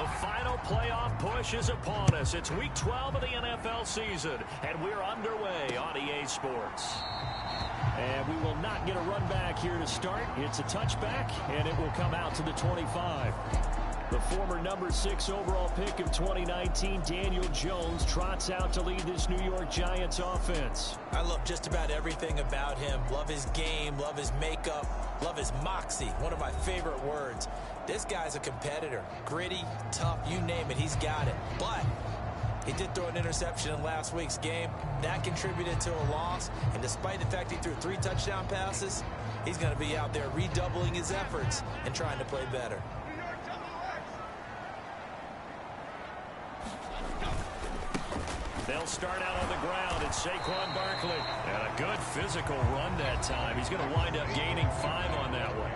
The final playoff push is upon us. It's week 12 of the NFL season, and we're underway on EA Sports. And we will not get a run back here to start. It's a touchback, and it will come out to the 25. The former number 6 overall pick of 2019, Daniel Jones, trots out to lead this New York Giants offense. I love just about everything about him. Love his game, love his makeup, love his moxie. One of my favorite words. This guy's a competitor. Gritty, tough, you name it, he's got it. But he did throw an interception in last week's game. That contributed to a loss. And despite the fact he threw 3 touchdown passes, he's going to be out there redoubling his efforts and trying to play better. They'll start out on the ground. It's Saquon Barkley. And a good physical run that time. He's going to wind up gaining 5 on that one.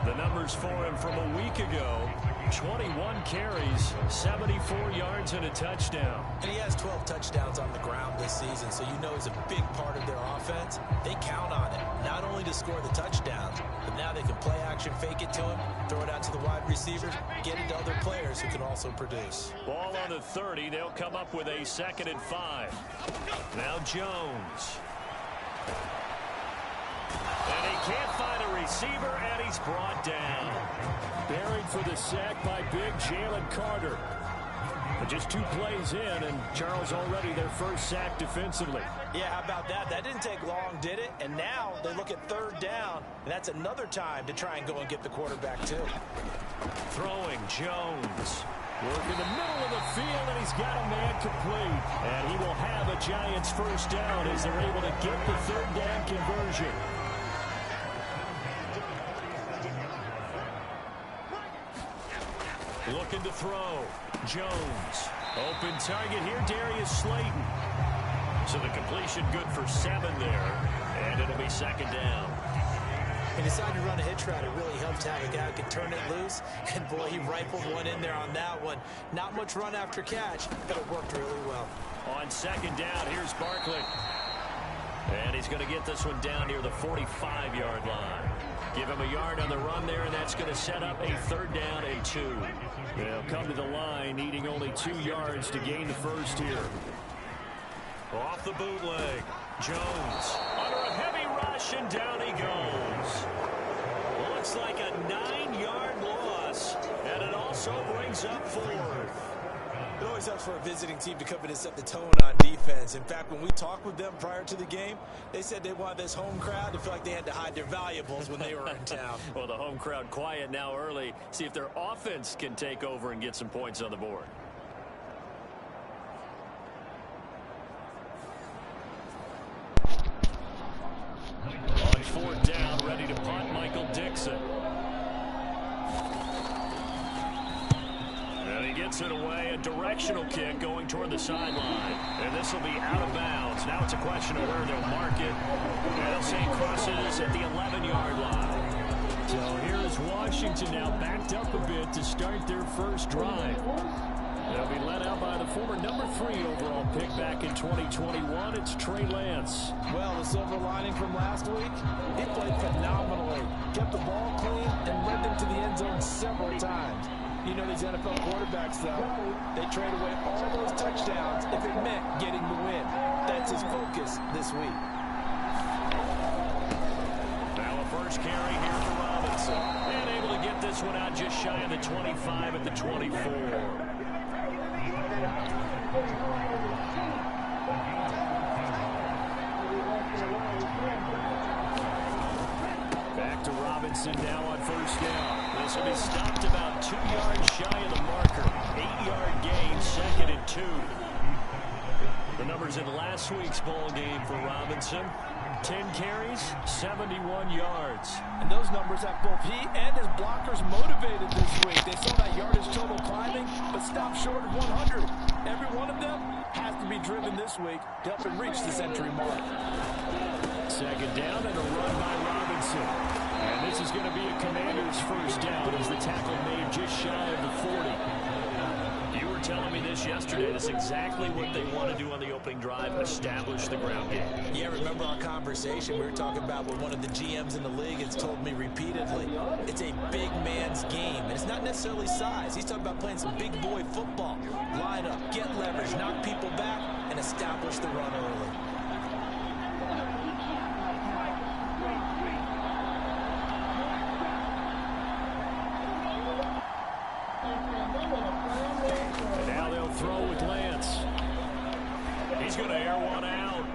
The numbers for him from a week ago: 21 carries, 74 yards, and a touchdown. And he has 12 touchdowns on the ground this season, so you know he's a big part of their offense. They count on it, not only to score the touchdowns, but now they can play action, fake it to him, throw it out to the wide receivers, get it to other players who can also produce. Ball on the 30. They'll come up with a 2nd and 5. Now Jones. And he can't find a receiver, and he's brought down. Buried for the sack by big Jalen Carter. But just 2 plays in, and Charles already their first sack defensively. Yeah, how about that? That didn't take long, did it? And now they look at 3rd down, and that's another time to try and go and get the quarterback too. Throwing Jones. Work in the middle of the field, and he's got a man complete. And he will have a Giants first down as they're able to get the 3rd down conversion. Looking to throw. Jones. Open target here, Darius Slayton. So the completion good for 7 there. And it'll be 2nd down. He decided to run a hitch route. It really helped to have a guy who could turn it loose. And boy, he rifled one in there on that one. Not much run after catch, but it worked really well. On 2nd down, here's Barkley. And he's going to get this one down near the 45-yard line. Give him a yard on the run there, and that's going to set up a 3rd down and 2. They'll come to the line, needing only 2 yards to gain the first here. Off the bootleg. Jones under a heavy rush, and down he goes. Looks like a 9-yard loss, and it also brings up 4th. It always helps for a visiting team to come in and set the tone on defense. In fact, when we talked with them prior to the game, they said they wanted this home crowd to feel like they had to hide their valuables when they were in town. Well, the home crowd quiet now early. See if their offense can take over and get some points on the board. On 4th down, ready to punt, Michael Dixon. And he gets it away, a directional kick going toward the sideline. And this will be out of bounds. Now it's a question of where they'll mark it. And they'll say crosses at the 11-yard line. So here's Washington now backed up a bit to start their first drive. They'll be led out by the former number 3 overall pick back in 2021. It's Trey Lance. Well, the silver lining from last week, he played phenomenally. Kept the ball clean and led them to the end zone several times. You know these NFL quarterbacks, though, they trade away all those touchdowns if it meant getting the win. That's his focus this week. Now a first carry here for Robinson. And able to get this one out just shy of the 25 at the 24. Back to Robinson now on first down. This will be stopped about 2 yards shy of the marker. 8-yard gain, 2nd and 2. The numbers in last week's ball game for Robinson: 10 carries, 71 yards. And those numbers have both he and his blockers motivated this week. They saw that yardage total climbing, but stopped short of 100. Every one of them has to be driven this week to help him reach the century mark. 2nd down and a run by Robinson. And this is going to be a Commander's first down as the tackle made just shy of the 40. You were telling me this yesterday. That's exactly what they want to do on the opening drive, establish the ground game. Yeah, remember our conversation? We were talking about what one of the GMs in the league has told me repeatedly. It's a big man's game, and it's not necessarily size. He's talking about playing some big boy football. Line up, get leverage, knock people back, and establish the run early. And now they'll throw with Lance. He's going to air one out.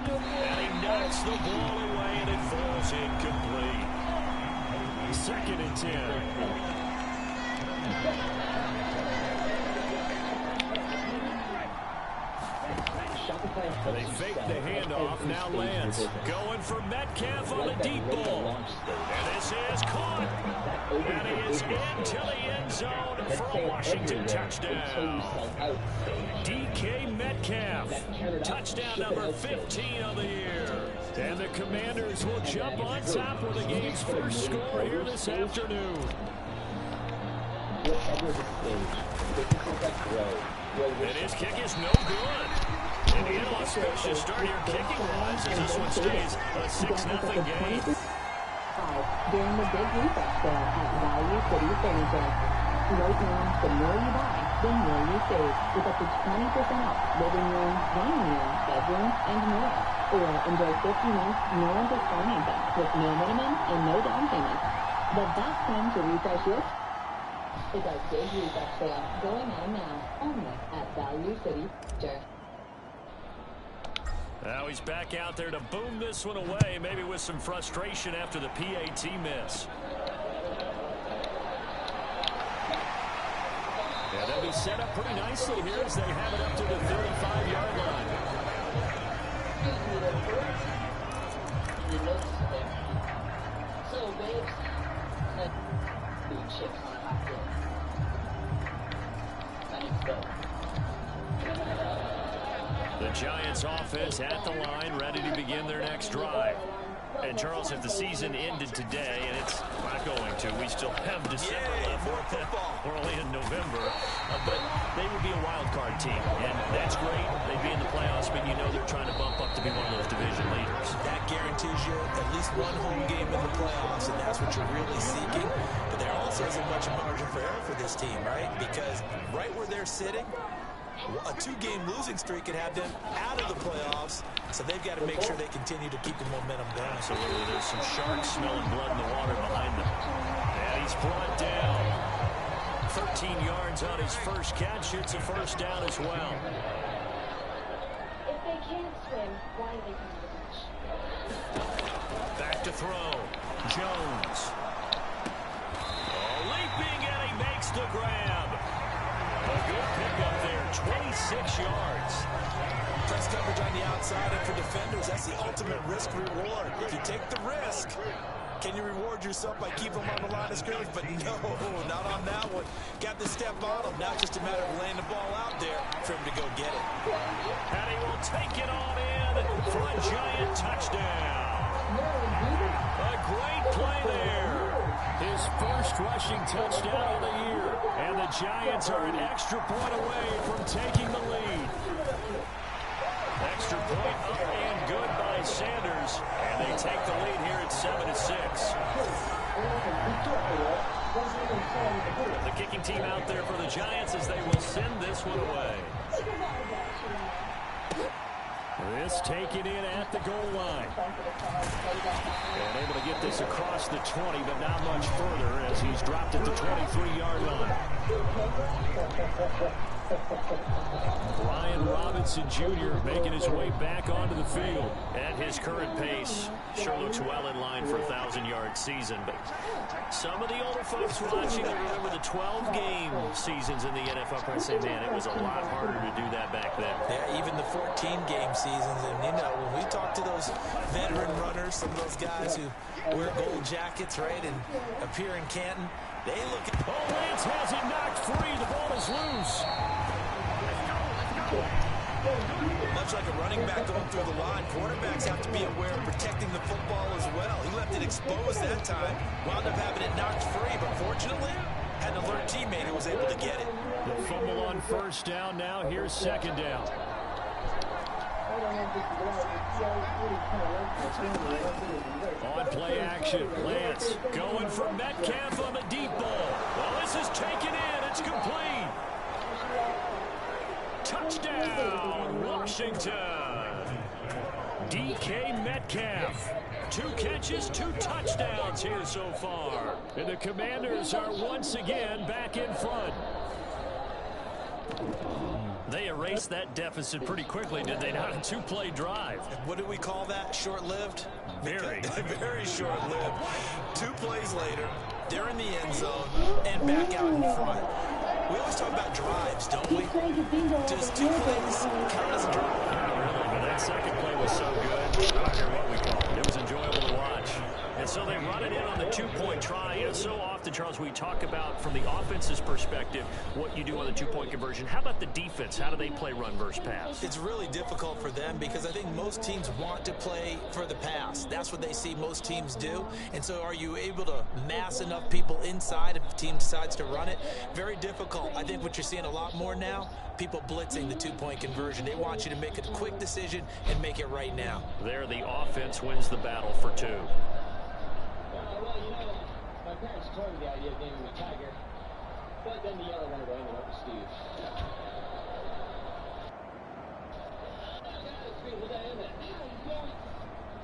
And he knocks the ball away, and it falls incomplete. 2nd and 10. They fake the handoff. Now Lance going for Metcalf on the deep ball. And this is caught. And he is into the end zone for a Washington touchdown. DK Metcalf, touchdown number 15 of the year. And the Commanders will jump on top with the game's first score here this afternoon. And his kick is no good. And the auspicious start here kicking-wise as this one stays a 6-0 game. During the big refresh sale at Value City Furniture. Right now, the more you buy, the more you save, with up to 20% off living room, dining room, bedroom, and more. Or enjoy 50 months, no interest financing with no minimum and no down payment. The best time to refresh your is our big refresh sale going on now, only at Value City Furniture. Now he's back out there to boom this one away, maybe with some frustration after the PAT miss. Yeah, they'll be set up pretty nicely here as they have it up to the 35-yard line. The Giants offense at the line, ready to begin their next drive. And Charles, if the season ended today, and it's not going to, we still have December left. We're only in November, but they would be a wild card team, and that's great. They'd be in the playoffs, but you know they're trying to bump up to be one of those division leaders. That guarantees you at least one home game in the playoffs, and that's what you're really seeking. But there also isn't much margin for error for this team, right? Because right where they're sitting, a 2-game losing streak could have them out of the playoffs, so they've got to make sure they continue to keep the momentum going. Absolutely. There's some sharks smelling blood in the water behind them. And he's brought down. 13 yards on his first catch. It's a first down as well. If they can't swim, why do they come to the beach? Back to throw. Jones. Leaping, and he makes the grab. A good pickup there, 26 yards. Press coverage on the outside, and for defenders, that's the ultimate risk-reward. If you take the risk, can you reward yourself by keeping them on the line of scrimmage? But no, not on that one. Got the step on him. Now just a matter of laying the ball out there for him to go get it. And he will take it on in for a Giant touchdown. A great play there. His first rushing touchdown of the year. And the Giants are an extra point away from taking the lead. Extra point up and good by Sanders. And they take the lead here at 7-6. The kicking team out there for the Giants as they will send this one away. This taken in at the goal line. And able to get this across the 20, but not much further as he's dropped at the 23-yard line. Brian Robinson Jr. making his way back onto the field. At his current pace, sure looks well in line for a 1,000-yard season. But some of the older folks watching that remember the 12-game seasons in the NFL probably say, man, it was a lot harder to do that back then. Yeah, even the 14-game seasons. And, you know, when we talk to those veteran runners, some of those guys who wear gold jackets, right, and appear in Canton, they look at... Oh, Lance has it knocked free. The ball is loose. Much like a running back going through the line, quarterbacks have to be aware of protecting the football as well. He left it exposed that time, wound up having it knocked free, but fortunately, had an alert teammate who was able to get it. The fumble on first down. Now here's second down. On play action, Lance going for Metcalf on the deep ball. Well, this is taken in. It's complete. Touchdown, Washington. DK Metcalf. 2 catches, 2 touchdowns here so far. And the Commanders are once again back in front. They erased that deficit pretty quickly, did they not? A 2-play drive. What do we call that? Short-lived? Very. Very short-lived. 2 plays later, they're in the end zone and back out in front. We always talk about drives, don't we? Does 2 plays count as a drive? Not really, but that second play was so good. I don't care what we call it. It was enjoyable to watch. And so they run it in on the 2-point try. You know, so often, Charles, we talk about, from the offense's perspective, what you do on the 2-point conversion. How about the defense? How do they play run versus pass? It's really difficult for them because I think most teams want to play for the pass. That's what they see most teams do. And so are you able to mass enough people inside if the team decides to run it? Very difficult. I think what you're seeing a lot more now, people blitzing the 2-point conversion. They want you to make a quick decision and make it right now. There, the offense wins the battle for 2. Well, you know, my parents told me the idea of naming me Tiger, but then the yellow one ended up with Steve.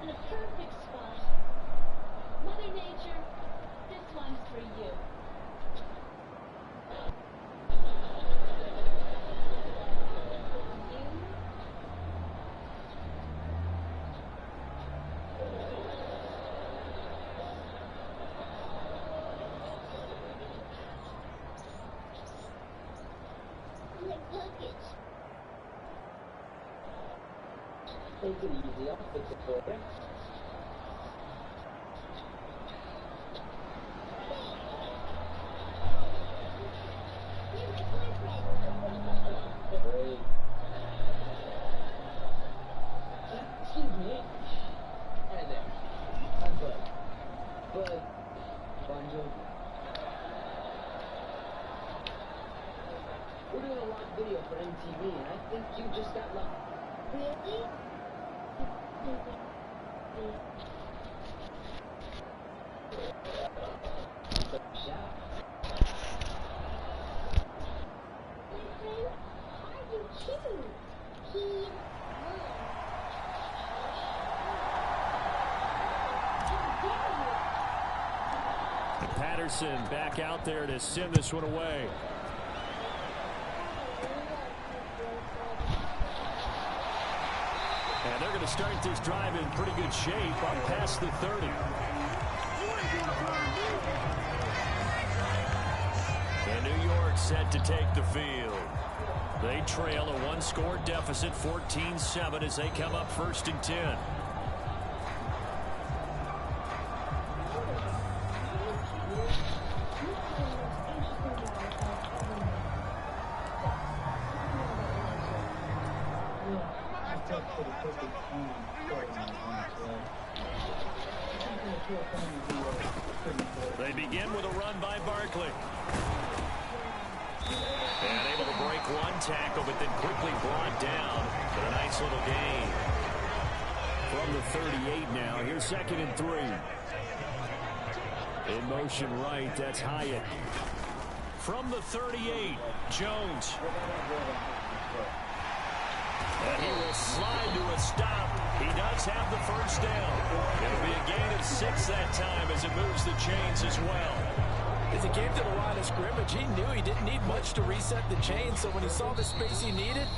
In a perfect spot. Mother Nature, this one's for you. Take it easy, I'll fix it for you. Great. Excuse me. Hi there. I'm Bud. Bud. Bonjour. We're doing a live video for MTV, and I think you just got lucky. Really? Patterson back out there to send this one away. And they're going to start this drive in pretty good shape up past the 30. And New York set to take the field. They trail a 1-score deficit, 14-7, as they come up 1st and 10. They begin with a run by Barkley. And able to break 1 tackle, but then quickly brought down for a nice little gain. From the 38 now, here's 2nd and 3. In motion right, that's Hyatt. From the 38, Jones. And he will slide to a stop. He does have the 1st down. It'll be a gain of 6 that time as it moves the chains as well. As he came to the line of scrimmage, he knew he didn't need much to reset the chain, so when he saw the space he needed,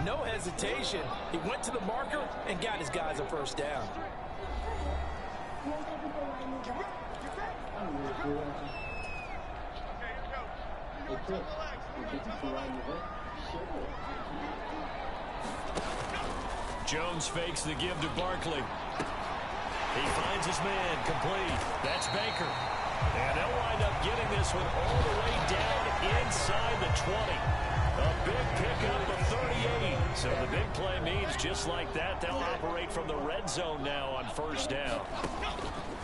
no hesitation. He went to the marker and got his guys a 1st down. Jones fakes the give to Barkley. He finds his man, complete. That's Baker. And they'll wind up getting this one all the way down inside the 20. A big pickup of 38. So the big play means just like that, they'll operate from the red zone now on 1st down.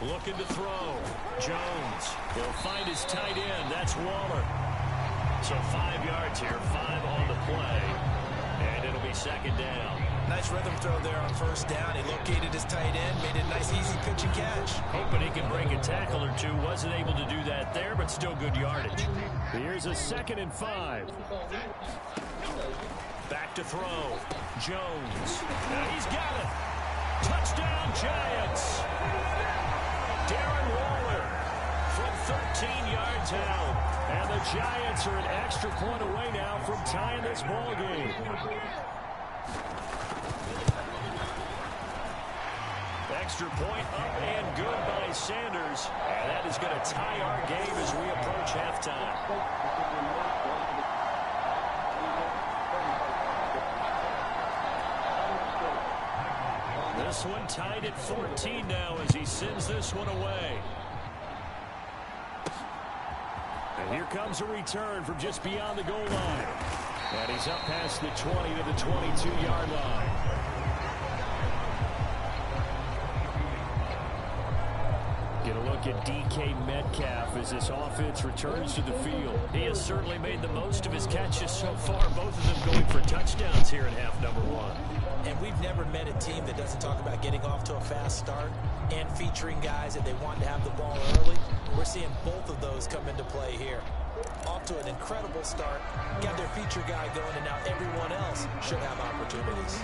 Looking to throw. Jones will find his tight end. That's Waller. So 5 yards here, 5 on the play. And it'll be second down. Nice rhythm throw there on first down. He located his tight end, made it a nice, easy pitch and catch. Hoping he can break a tackle or two. Wasn't able to do that there, but still good yardage. Here's a 2nd and 5. Back to throw. Jones. Now he's got it. Touchdown, Giants. Darren Waller from 13 yards out. And the Giants are an extra point away now from tying this ball game. Extra point up and good by Sanders. And that is going to tie our game as we approach halftime. This one tied at 14 now as he sends this one away. And here comes a return from just beyond the goal line. And he's up past the 20 to the 22-yard line. Get a look at DK Metcalf as this offense returns to the field. He has certainly made the most of his catches so far, both of them going for touchdowns here in half number 1. And we've never met a team that doesn't talk about getting off to a fast start and featuring guys that they want to have the ball early. We're seeing both of those come into play here. Off to an incredible start, got their feature guy going, and now everyone else should have opportunities.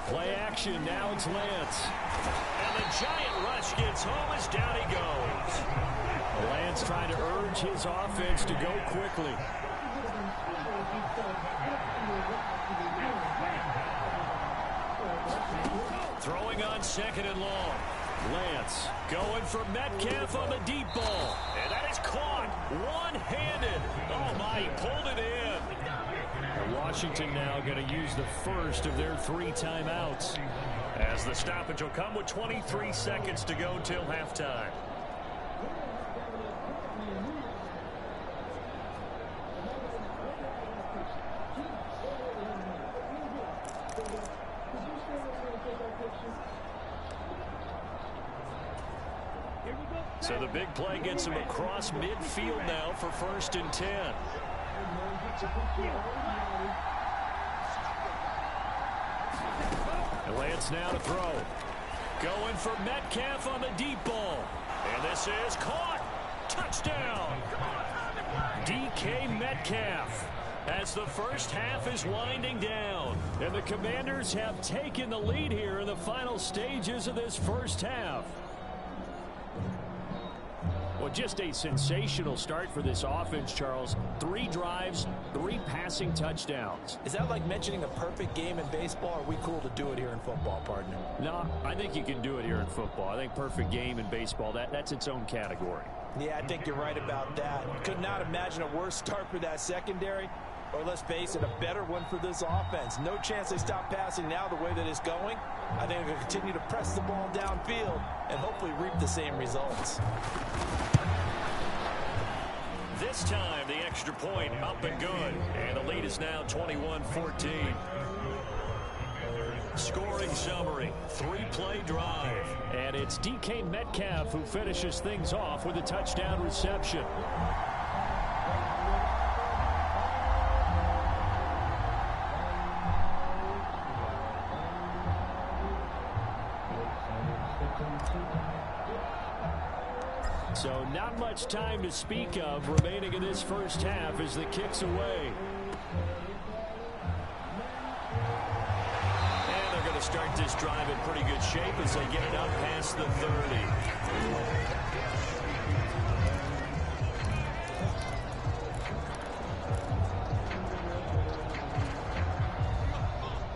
Play action, now it's Lance. And the giant rush gets home as down he goes. Lance trying to urge his offense to go quickly. Throwing on 2nd and long. Lance going for Metcalf on the deep ball. And that is caught one-handed. Oh my, he pulled it in. And Washington now going to use the first of their 3 timeouts, as the stoppage will come with 23 seconds to go till halftime. So the big play gets him across midfield now for 1st and 10. And Lance now to throw. Going for Metcalf on the deep ball. And this is caught. Touchdown. DK Metcalf, as the first half is winding down. And the Commanders have taken the lead here in the final stages of this first half. Well, just a sensational start for this offense, Charles. 3 drives, 3 passing touchdowns. Is that like mentioning a perfect game in baseball? Or are we cool to do it here in football, partner? No, I think you can do it here in football. I think perfect game in baseball, that's its own category. Yeah, I think you're right about that. Could not imagine a worse start for that secondary, or let's face it, a better one for this offense. No chance they stop passing now the way that it's going. I think they're going to continue to press the ball downfield and hopefully reap the same results. This time, the extra point up and good. And the lead is now 21-14. Scoring summary, 3-play drive. And it's DK Metcalf who finishes things off with a touchdown reception. So not much time to speak of remaining in this first half as the kick's away. And they're going to start this drive in pretty good shape as they get it up past the 30.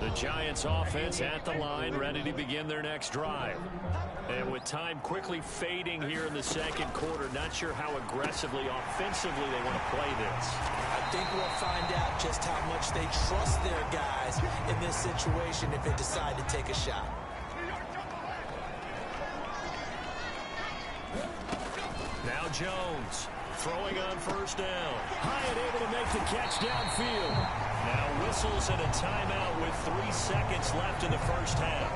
The Giants offense at the line, ready to begin their next drive. And with time quickly fading here in the second quarter, not sure how aggressively, offensively they want to play this. I think we'll find out just how much they trust their guys in this situation if they decide to take a shot. Now Jones throwing on first down. Hyatt able to make the catch downfield. Now whistles and a timeout with 3 seconds left in the first half.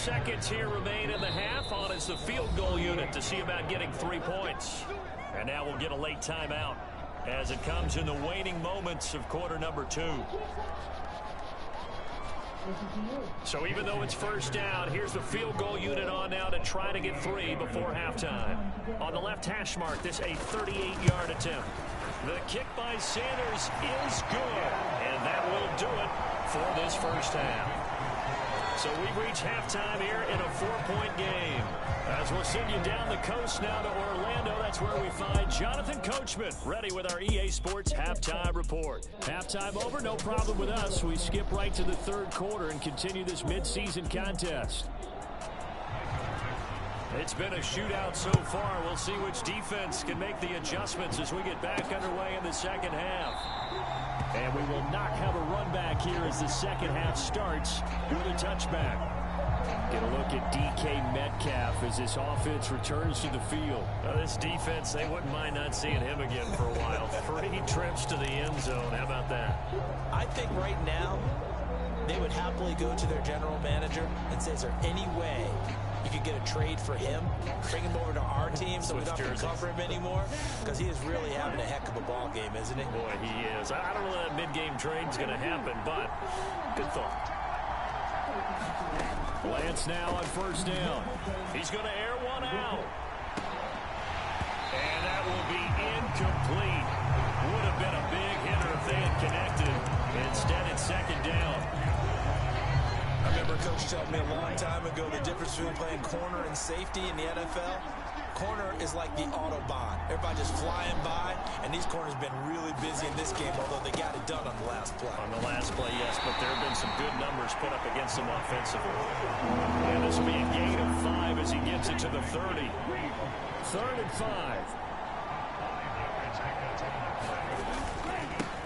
seconds here remain in the half. On is the field goal unit to see about getting 3 points. And now we'll get a late timeout as it comes in the waning moments of quarter number 2. So even though it's first down, here's the field goal unit on now to try to get 3 before halftime. On the left hash mark, this a 38-yard attempt. The kick by Sanders is good, and that will do it for this first half. So we've reached halftime here in a 4-point game. As we'll send you down the coast now to Orlando, that's where we find Jonathan Coachman, ready with our EA Sports Halftime Report. Halftime over, no problem with us. We skip right to the third quarter and continue this midseason contest. It's been a shootout so far. We'll see which defense can make the adjustments as we get back underway in the second half. And we will not have a run back here as the second half starts with a touchback. Get a look at DK Metcalf as this offense returns to the field. This defense, they wouldn't mind not seeing him again for a while. 3 trips to the end zone. How about that? I think right now they would happily go to their general manager and say, is there any way you could get a trade for him, bring him over to our team so we don't have to cover him anymore? Because he is really having a heck of a ball game, isn't he? Boy, he is. I don't know that mid-game trade's going to happen, but good thought. Lance now on first down. He's going to air one out. And that will be incomplete. Would have been a big hitter if they had connected. Instead, it's second down. I remember Coach told me a long time ago the difference between playing corner and safety in the NFL. Corner is like the Autobahn. Everybody just flying by, and these corners have been really busy in this game, although they got it done on the last play. On the last play, yes, but there have been some good numbers put up against them offensively. And this will be a gain of 5 as he gets it to the 30. 3rd and 5.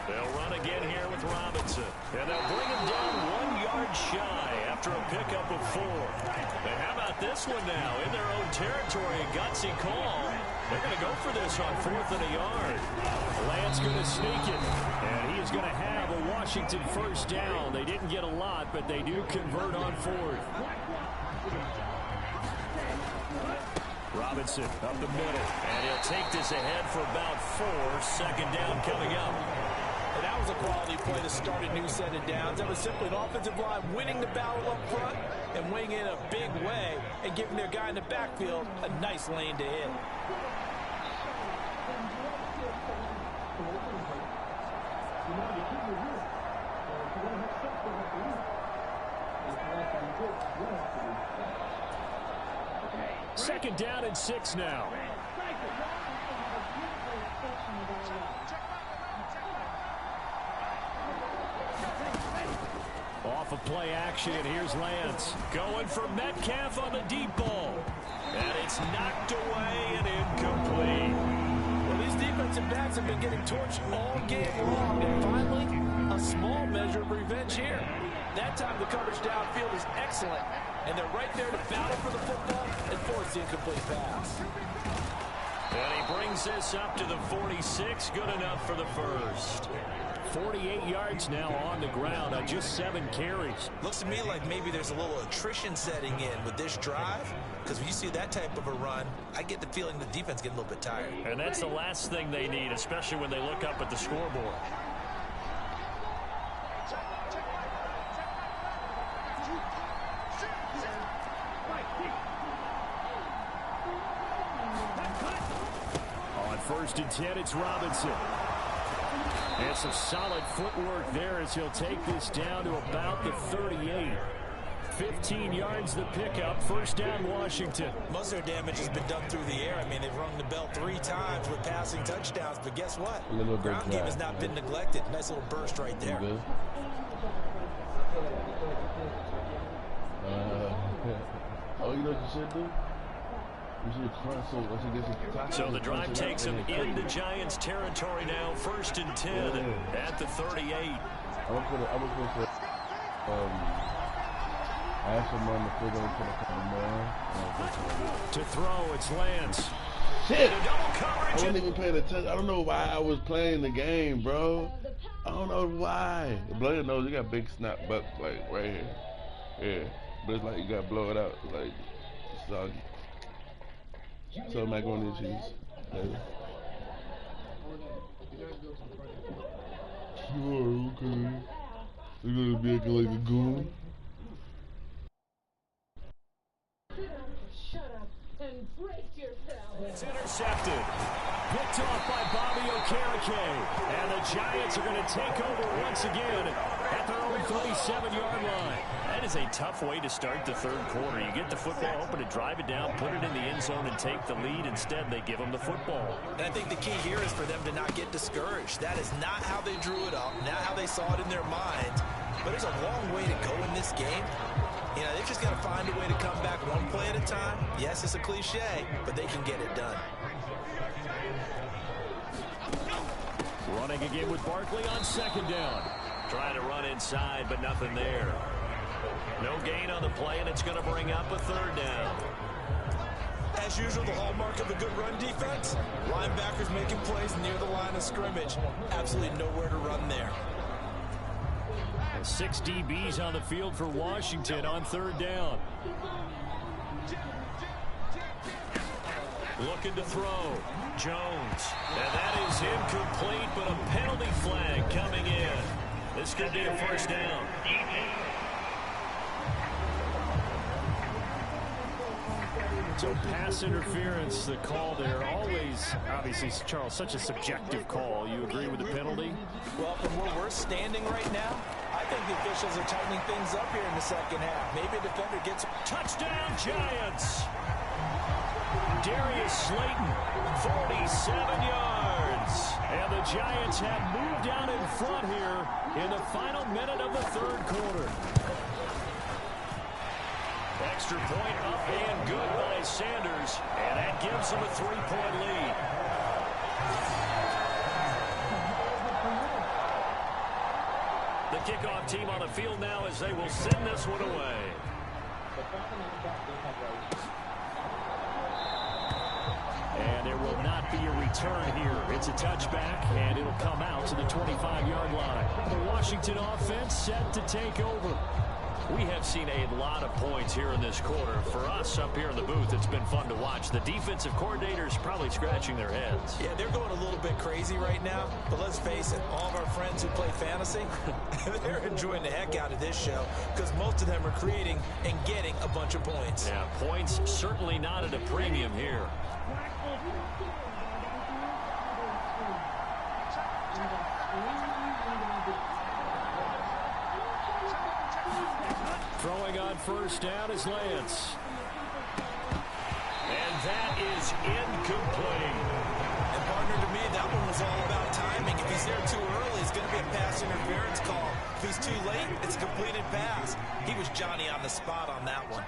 They'll run again here with Robinson. And they'll bring him down 1 yard shy after a pickup of 4. And how about this one now? In their own territory, a gutsy call. They're going to go for this on 4th and a yard. Lance going to sneak it. And he is going to have a Washington first down. They didn't get a lot, but they do convert on 4th. Robinson up the middle. And he'll take this ahead for about 4. Second down coming up. And that was a quality play to start a new set of downs. That was simply an offensive line winning the battle up front and winning it in a big way and giving their guy in the backfield a nice lane to hit. Second down and 6 now. Off of play action, and here's Lance. Going for Metcalf on the deep ball. And it's knocked away and incomplete. Well, these defensive backs have been getting torched all game long. And finally, a small measure of revenge here. That time the coverage downfield is excellent. And they're right there to battle for the football and force the incomplete pass. And he brings this up to the 46. Good enough for the first. 48 yards now on the ground on just 7 carries. Looks to me like maybe there's a little attrition setting in with this drive, because when you see that type of a run, I get the feeling the defense getting a little bit tired. And that's the last thing they need, especially when they look up at the scoreboard. On 1st and 10, it's Robinson. And some solid footwork there as he'll take this down to about the 38. 15 yards the pickup. First down, Washington. Most of their damage has been done through the air. I mean, they've rung the bell 3 times with passing touchdowns. But guess what? Ground game has not been neglected. Nice little burst right there. Oh, you know what you should do? So the drive takes him into Giants territory now. 1st and 10 at the 38. I was going to ask someone if they're going to put a couple more. To throw, it's Lance. Shit! I wasn't even paying attention. I don't know why I was playing the game, bro. I don't know why. Blair knows you got big snap butt like right here. Yeah. but it's like you gotta blow it out. Like, soggy. So macaroni and cheese. Yeah. Sure, okay. You're gonna be acting like a goon? Shut up and brace yourself. It's intercepted. Picked off by Bobby Okereke. And the Giants are going to take over once again at their own 37-yard line. That is a tough way to start the third quarter. You get the football open and drive it down, put it in the end zone, and take the lead. Instead, they give them the football. And I think the key here is for them to not get discouraged. That is not how they drew it up, not how they saw it in their minds. But there's a long way to go in this game. You know, they've just got to find a way to come back one play at a time. Yes, it's a cliche, but they can get it done. Running again with Barkley on second down. Trying to run inside, but nothing there. No gain on the play, and it's going to bring up a third down. As usual, the hallmark of a good run defense, linebackers making plays near the line of scrimmage. Absolutely nowhere to run there. 6 DBs on the field for Washington on third down. Looking to throw. Jones. And that is incomplete, but a penalty flag coming in. This could be a first down. So pass interference, the call there. Always, obviously, Charles, such a subjective call. You agree with the penalty? Well, from where we're standing right now, I think the officials are tightening things up here in the second half. Maybe a defender gets a touchdown, Giants. Darius Slayton, 47 yards. And the Giants have moved out in front here in the final minute of the third quarter. Extra point up and good by Sanders. And that gives them a 3-point lead. The kickoff team on the field now as they will send this one away. And there will not be a return here. It's a touchback, and it'll come out to the 25-yard line. The Washington offense set to take over. We have seen a lot of points here in this quarter. For us up here in the booth, it's been fun to watch. The defensive coordinators probably scratching their heads. Yeah, they're going a little bit crazy right now. But let's face it, all of our friends who play fantasy, they're enjoying the heck out of this show because most of them are creating and getting a bunch of points. Yeah, points certainly not at a premium here. Throwing on first down is Lance. And that is incomplete. And partner, to me, that one was all about timing. If he's there too early, it's going to be a pass interference call. If he's too late, it's a completed pass. He was Johnny on the spot on that one.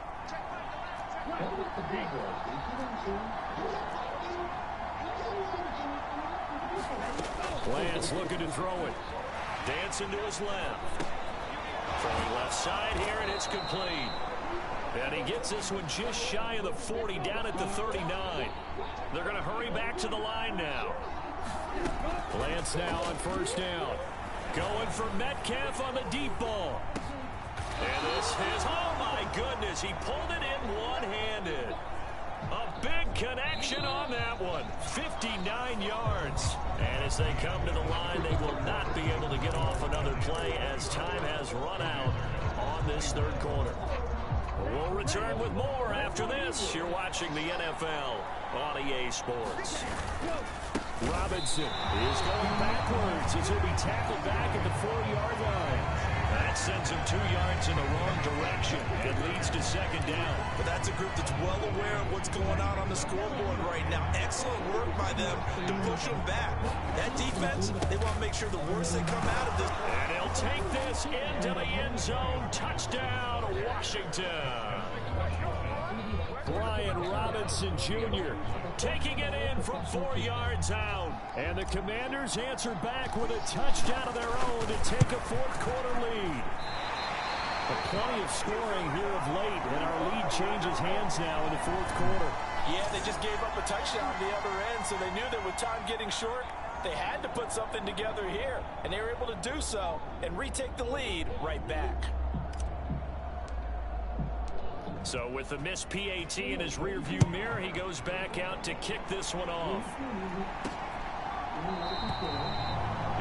Lance looking to throw it. Dancing to his left. Throwing left side here, and it's complete. And he gets this one just shy of the 40, down at the 39. They're going to hurry back to the line now. Lance now on first down. Going for Metcalf on the deep ball. And this is, oh my goodness, he pulled it in one-handed. A big connection on that one. 59 yards. And as they come to the line, they will not be able to get off another play as time has run out on this third quarter. We'll return with more after this. You're watching the NFL on EA Sports. Robinson is going backwards as he'll be tackled back at the 4-yard line. That sends him 2 yards in the wrong direction. It leads to second down. But that's a group that's well aware of what's going on the scoreboard right now. Excellent work by them to push them back. That defense, they want to make sure the worst that come out of this. And he'll take this into the end zone. Touchdown, Washington. Brian Robinson Jr. taking it in from 4 yards out. And the Commanders answer back with a touchdown of their own to take a fourth quarter lead. But plenty of scoring here of late, and our lead changes hands now in the fourth quarter. Yeah, they just gave up a touchdown on the other end, so they knew that with time getting short, they had to put something together here. And they were able to do so and retake the lead right back. So with the missed PAT in his rearview mirror, he goes back out to kick this one off.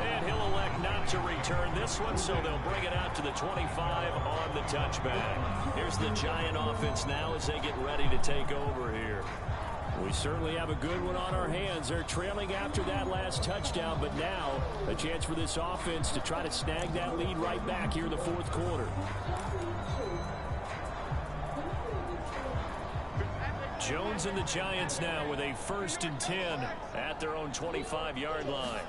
And he'll elect not to return this one, so they'll bring it out to the 25 on the touchback. Here's the Giant offense now as they get ready to take over here. We certainly have a good one on our hands. They're trailing after that last touchdown, but now a chance for this offense to try to snag that lead right back here in the fourth quarter. Jones and the Giants now with a 1st and 10 at their own 25-yard line.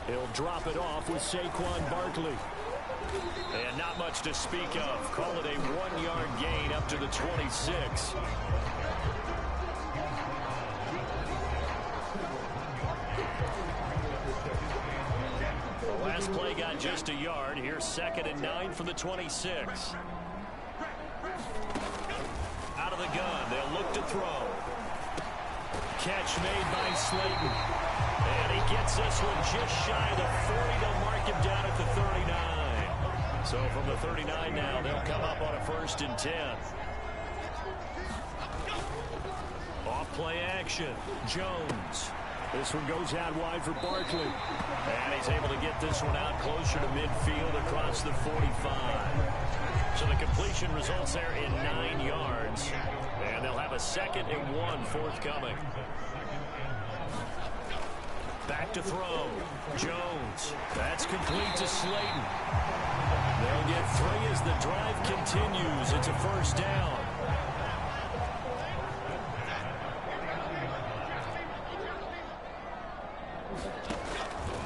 He'll drop it off with Saquon Barkley. And not much to speak of. Call it a 1-yard gain up to the 26. The last play got just a yard. Here's 2nd and 9 from the 26. Out of the gun, they'll look to throw. Catch made by Slayton. And he gets this one just shy of the 40. They'll mark him down at the 39. So from the 39 now, they'll come up on a 1st and 10. Off play action. Jones. This one goes out wide for Barkley. And he's able to get this one out closer to midfield across the 45. So the completion results there in 9 yards. And they'll have a 2nd and 1 forthcoming. Back to throw. Jones. That's complete to Slayton. They'll get 3 as the drive continues. It's a 1st down.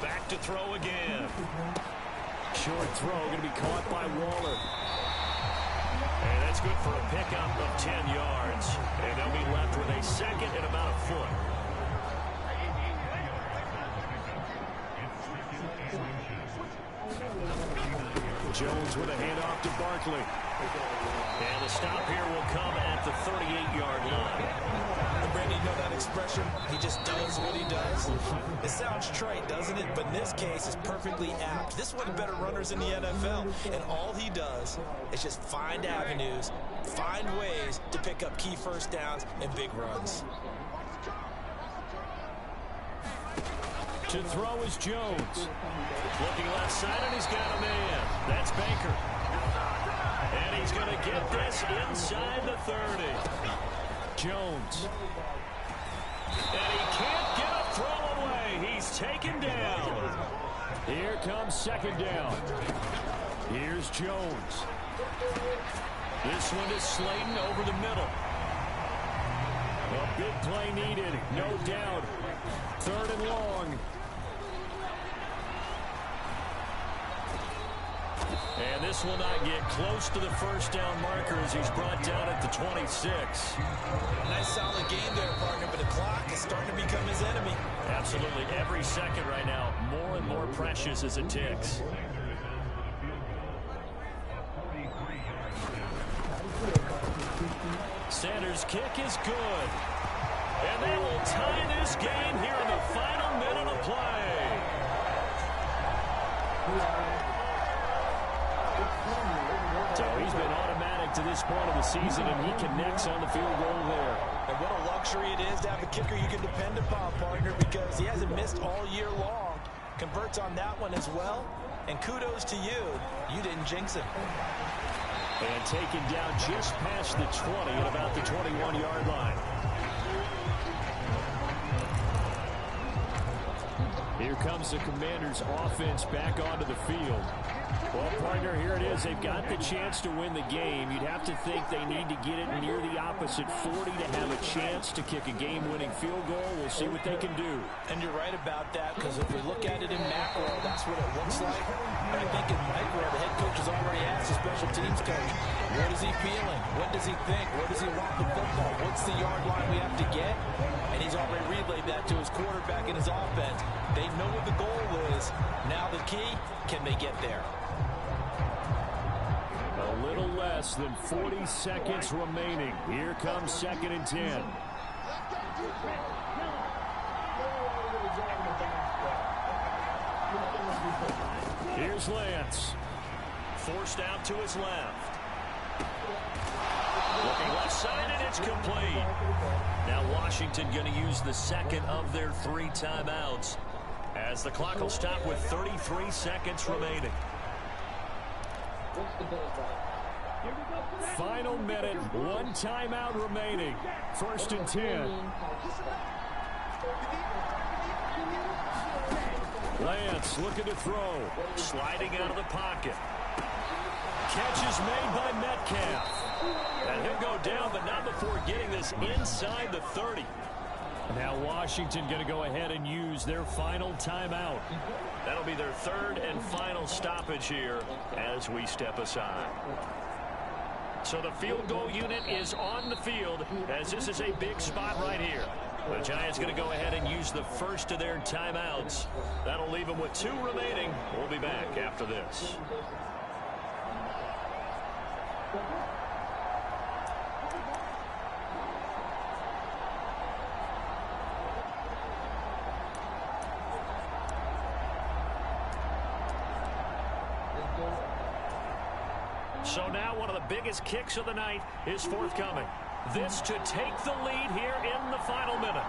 Back to throw again. Short throw going to be caught by Waller. And that's good for a pickup of 10 yards. And they'll be left with a 2nd and about a foot. Jones with a handoff to Barkley. And the stop here will come at the 38-yard line. And Brady, you know that expression? He just does what he does. It sounds trite, doesn't it? But in this case, it's perfectly apt. This is one of the better runners in the NFL. And all he does is just find avenues, find ways to pick up key 1st downs and big runs. To throw is Jones. Looking left side, and he's got a man. That's Baker. And he's going to get this inside the 30. Jones. And he can't get a throw away. He's taken down. Here comes 2nd down. Here's Jones. This one is Slayton over the middle. A big play needed, no doubt. 3rd and long. And this will not get close to the 1st down marker as he's brought down at the 26. Nice solid game there, partner, but the clock is starting to become his enemy. Absolutely. Every second right now, more and more precious as it ticks. Sanders' kick is good. And they will tie this game here in the final minute of play. So he's been automatic to this point of the season, and he connects on the field goal there. And what a luxury it is to have a kicker you can depend upon, partner, because he hasn't missed all year long. Converts on that one as well. And kudos to you. You didn't jinx him. And taken down just past the 20 at about the 21-yard line. Here comes the Commanders' offense back onto the field. Well, partner, here it is. They've got the chance to win the game. You'd have to think they need to get it near the opposite 40 to have a chance to kick a game-winning field goal. We'll see what they can do. And you're right about that, because if we look at it in macro, that's what it looks like. But I think in micro, the head coach has already asked the special teams coach, what is he feeling? What does he think? Where does he want the football? What's the yard line we have to get? And he's already relayed that to his quarterback and his offense. They know what the goal is. Now the key, can they get there? A little less than 40 seconds remaining. Here comes 2nd and 10. Here's Lance. Forced out to his left. Looking left side, and it's complete. Now Washington going to use the second of their 3 timeouts as the clock will stop with 33 seconds remaining. Final minute, 1 timeout remaining. 1st and 10. Lance looking to throw. Sliding out of the pocket. Catch is made by Metcalf. And he'll go down, but not before getting this inside the 30. Now Washington going to go ahead and use their final timeout. That'll be their 3rd and final stoppage here as we step aside. So the field goal unit is on the field as this is a big spot right here. The Giants going to go ahead and use the first of their timeouts. That'll leave them with 2 remaining. We'll be back after this. So now one of the biggest kicks of the night is forthcoming. This to take the lead here in the final minute.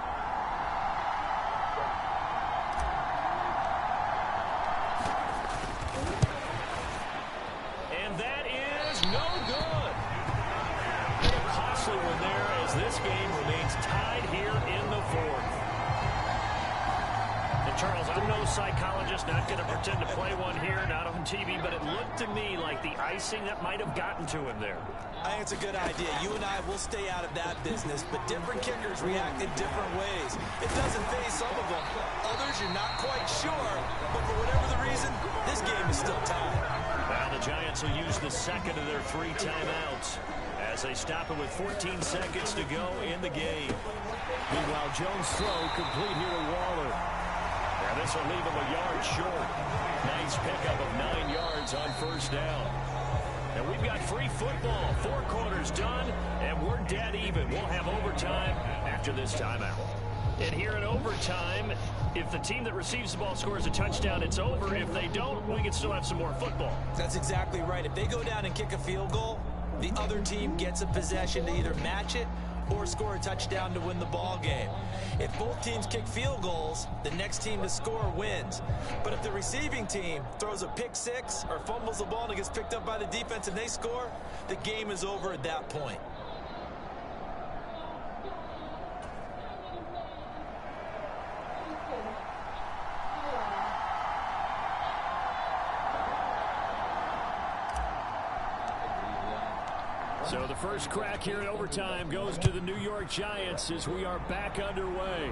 And that is no good. And a costly one there as this game remains tied here in the 4th. And Charles, I'm no psychologist, not going to pretend to play one here, not on TV, but it looked to me like the icing that might have gotten to him there. I think it's a good idea. You and I will stay out of that business, but different kickers react in different ways. It doesn't faze some of them. Others, you're not quite sure, but for whatever the reason, this game is still tied. Now the Giants will use the second of their 3 timeouts as they stop it with 14 seconds to go in the game. Meanwhile, Jones' throw complete here to Waller. Now this will leave him a yard short. Nice pickup of 9 yards on 1st down. And we've got free football. 4 quarters done, and we're dead even. We'll have overtime after this timeout. And here in overtime, if the team that receives the ball scores a touchdown, it's over. If they don't, we can still have some more football. That's exactly right. If they go down and kick a field goal, the other team gets a possession to either match it or score a touchdown to win the ball game. If both teams kick field goals, the next team to score wins. But if the receiving team throws a pick 6 or fumbles the ball and it gets picked up by the defense and they score, the game is over at that point. So the first crack here in overtime goes to the New York Giants as we are back underway.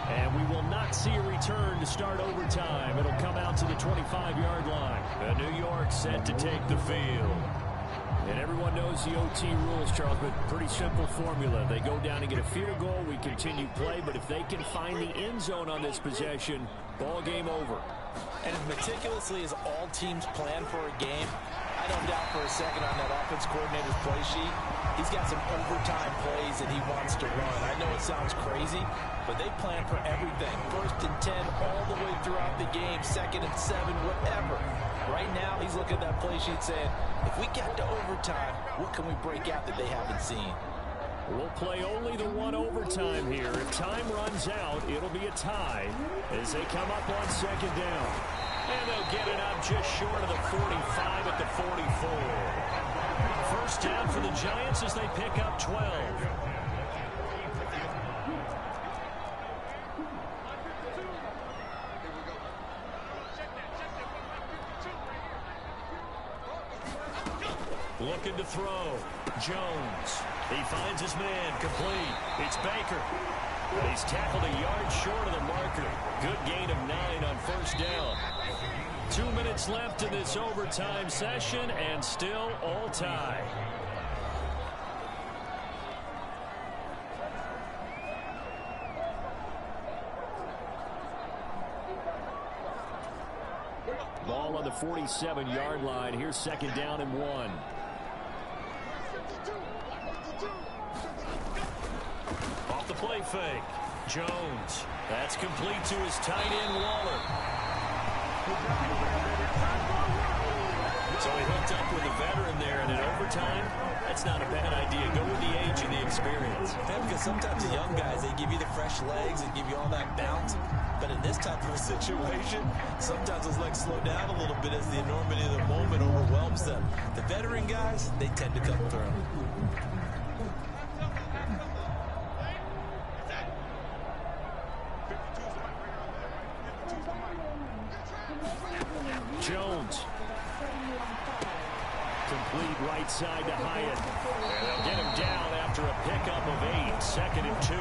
And we will not see a return to start overtime. It'll come out to the 25-yard line. And New York set to take the field. And everyone knows the OT rules, Charles, but pretty simple formula. They go down and get a field goal, we continue play, but if they can find the end zone on this possession, ball game over. And as meticulously as all teams plan for a game, I don't doubt for a second on that offense coordinator's play sheet, he's got some overtime plays that he wants to run. I know it sounds crazy, but they plan for everything. 1st and 10 all the way throughout the game, 2nd and 7, whatever. Right now, he's looking at that play sheet saying, if we get to overtime, what can we break out that they haven't seen? We'll play only the 1 overtime here. If time runs out, it'll be a tie as they come up on 2nd down. And they'll get it up just short of the 45 at the 44. 1st down for the Giants as they pick up 12. Looking to throw. Jones. He finds his man. Complete. It's Baker. But he's tackled a yard short of the marker. Good gain of 9 on 1st down. 2 minutes left in this overtime session, and still all tie. Ball on the 47-yard line. Here's 2nd down and 1. Off the play fake. Jones. That's complete to his tight end, Waller. So he hooked up with a veteran there, and in overtime, that's not a bad idea. Go with the age and the experience. Yeah, because sometimes the young guys, they give you the fresh legs and give you all that bounce. But in this type of a situation, sometimes those legs slow down a little bit as the enormity of the moment overwhelms them. The veteran guys, they tend to come through. Jones. Complete right side to Hyatt. And they'll get him down after a pickup of 8. 2nd and 2.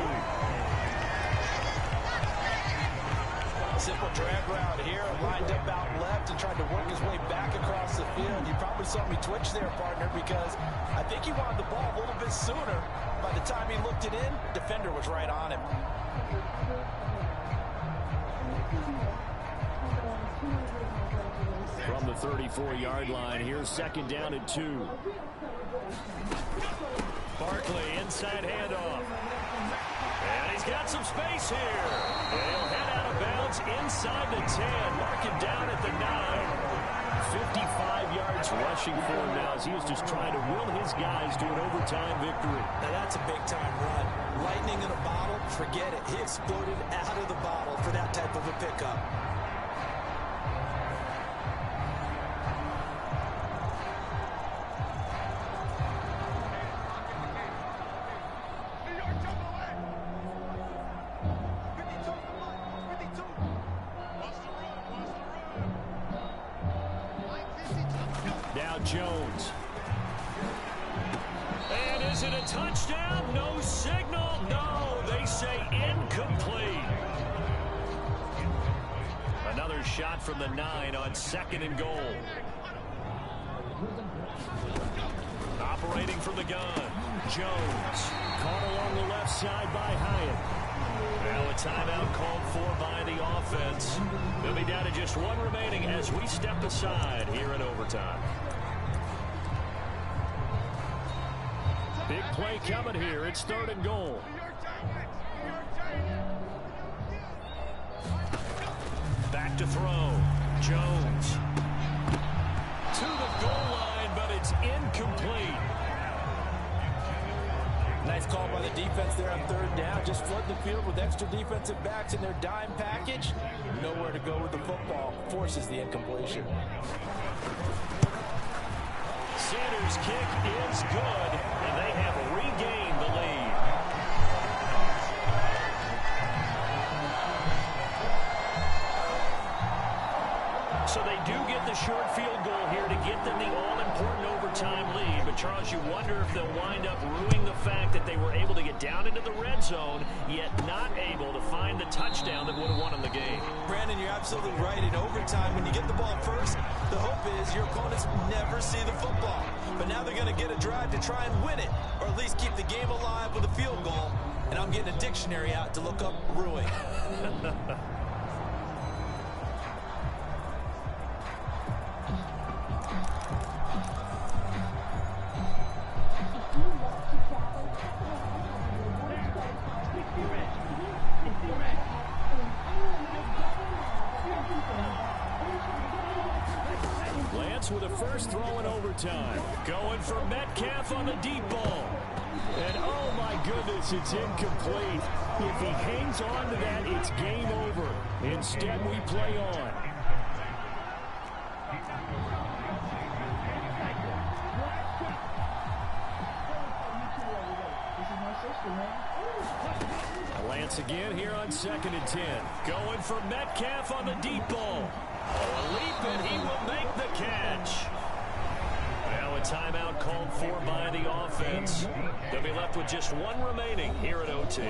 Simple drag route here, lined up out left and tried to work his way back across the field. You probably saw me twitch there, partner, because I think he wanted the ball a little bit sooner. By the time he looked it in, defender was right on him. From the 34-yard line, here's 2nd down and 2. Barkley, inside handoff. And he's got some space here. And he'll head out of bounds inside the 10. Mark him down at the 9. 55 yards rushing for him now as he was just trying to will his guys to an overtime victory. Now that's a big-time run. Lightning in a bottle, forget it. He exploded out of the bottle for that type of a pickup. Jones. And is it a touchdown? No signal. No, they say incomplete. Another shot from the 9 on 2nd and goal. Operating from the gun. Jones. Caught along the left side by Hyatt. Now a timeout called for by the offense. They'll be down to just 1 remaining as we step aside here in overtime. Big play coming here. It's 3rd and goal. Back to throw. Jones. To the goal line, but it's incomplete. Nice call by the defense there on 3rd down. Just flood the field with extra defensive backs in their dime package. Nowhere to go with the football. Forces the incompletion. Sanders' kick is good, and they have regained the lead. So they do get the short field goal here to get them the all-important overtime lead. But, Charles, you wonder if they'll wind up ruining the fact that they were able to get down into the red zone, yet not able to find the touchdown that would have won them the game. Brandon, you're absolutely right. In overtime, when you get the ball first, the hope is your opponents never see the football. But now they're going to get a drive to try and win it, or at least keep the game alive with a field goal. And I'm getting a dictionary out to look up ruin. With a first throw in overtime. Going for Metcalf on the deep ball. And oh my goodness, it's incomplete. If he hangs on to that, it's game over. Instead, we play on. Lance again here on 2nd and 10. Going for Metcalf on the deep ball. A leap, and he will make the catch. Now a timeout called for by the offense. They'll be left with just 1 remaining here at OT.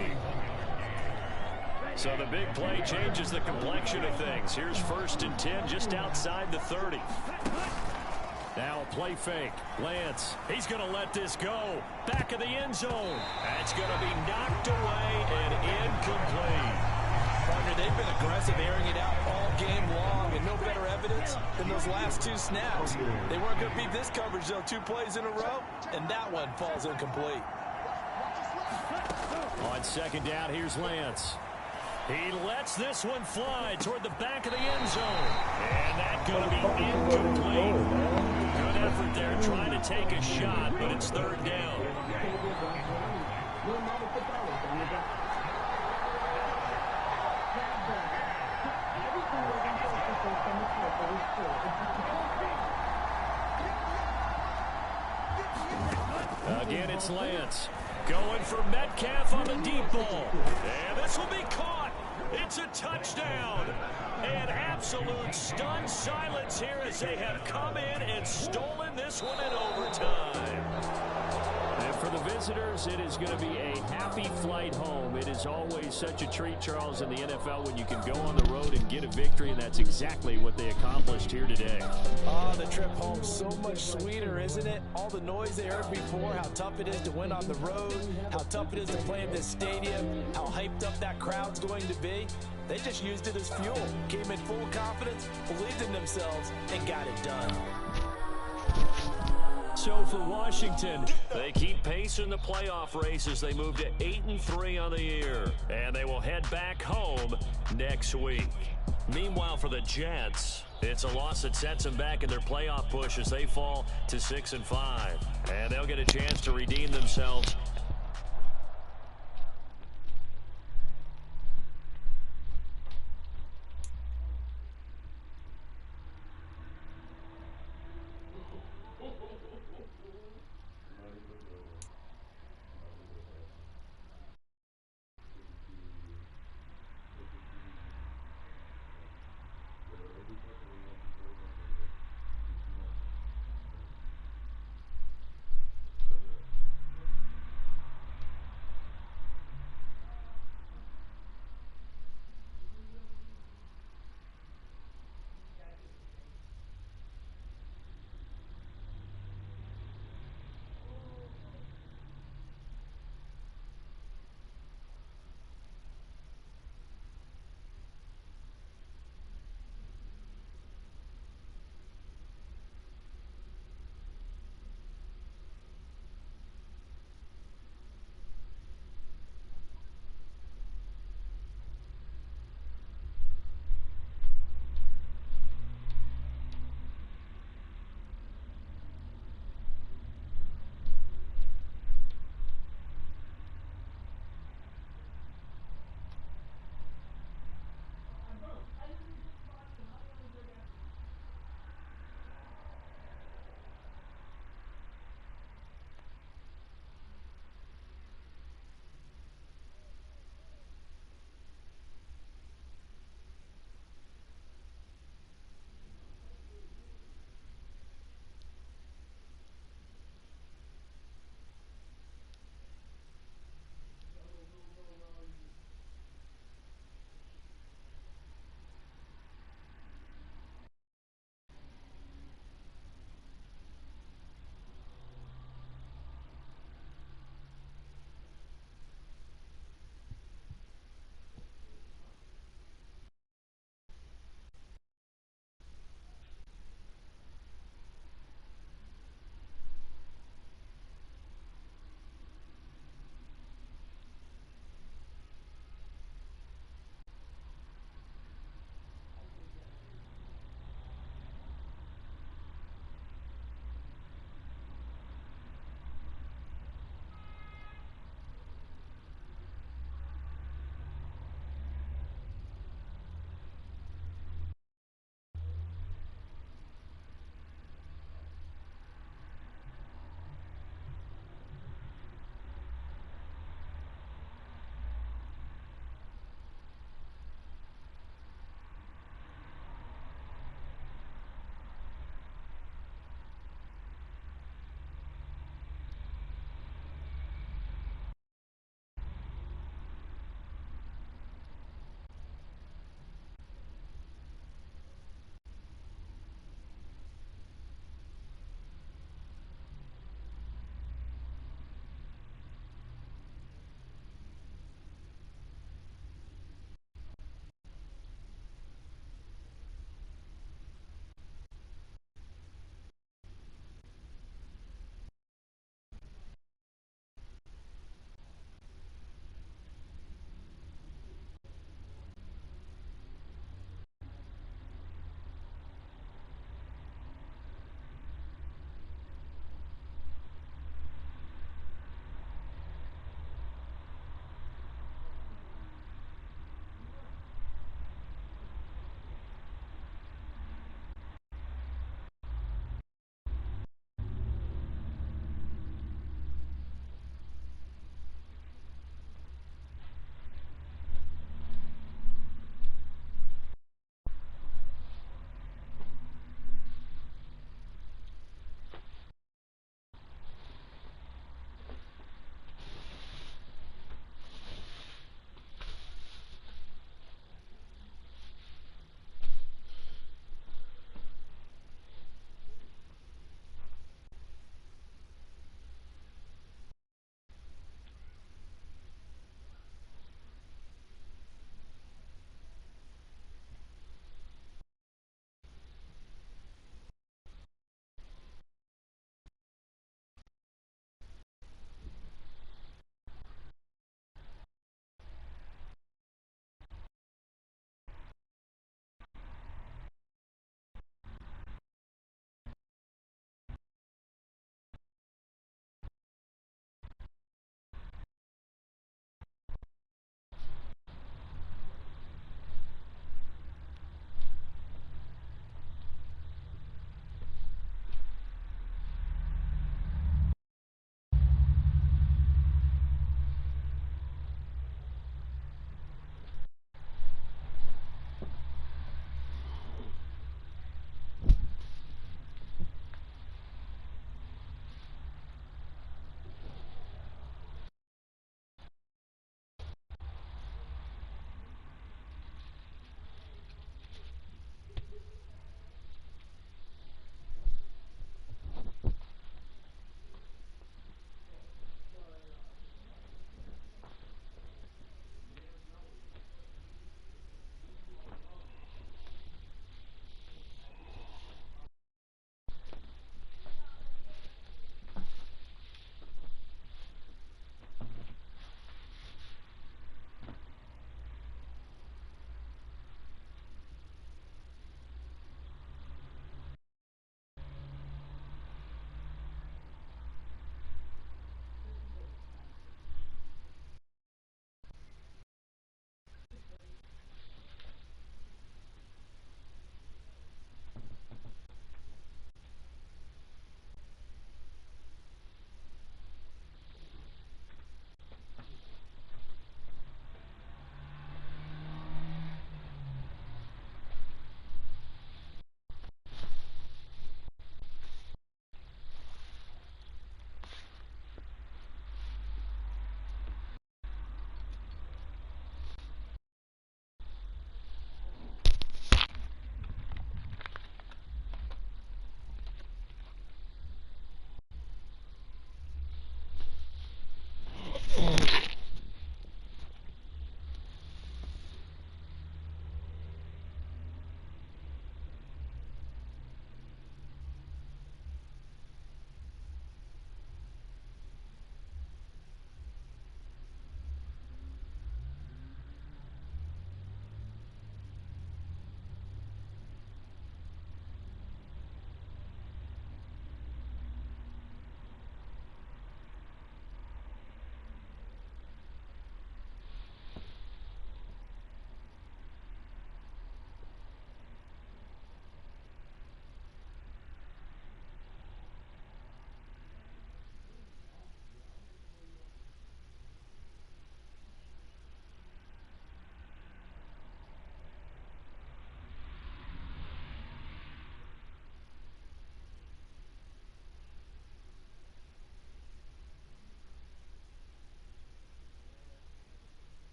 So the big play changes the complexion of things. Here's 1st and 10 just outside the 30. Now a play fake. Lance. He's going to let this go. Back of the end zone. That's going to be knocked away and incomplete. Partner, they've been aggressive, airing it out all game long, and no better evidence than those last 2 snaps. They weren't going to beat this coverage, though. 2 plays in a row, and that one falls incomplete. On 2nd down, here's Lance. He lets this one fly toward the back of the end zone. And that's going to be incomplete. Good effort there trying to take a shot, but it's third down. Again, it's Lance. Going for Metcalf on the deep ball. And this will be caught. It's a touchdown. And absolute stunned silence here as they have come in and stolen this one in overtime. And for the visitors, it is going to be a happy flight home. It is always such a treat, Charles, in the NFL when you can go on the road and get a victory, and that's exactly what they accomplished here today. Oh, the trip home so much sweeter, isn't it? All the noise they heard before, how tough it is to win on the road, how tough it is to play in this stadium, how hyped up that crowd's going to be. They just used it as fuel, came in full confidence, believed in themselves, and got it done. So for Washington, they keep pace in the playoff race as they move to 8-3 on the year. And they will head back home next week. Meanwhile, for the Jets, it's a loss that sets them back in their playoff push as they fall to 6-5. And they'll get a chance to redeem themselves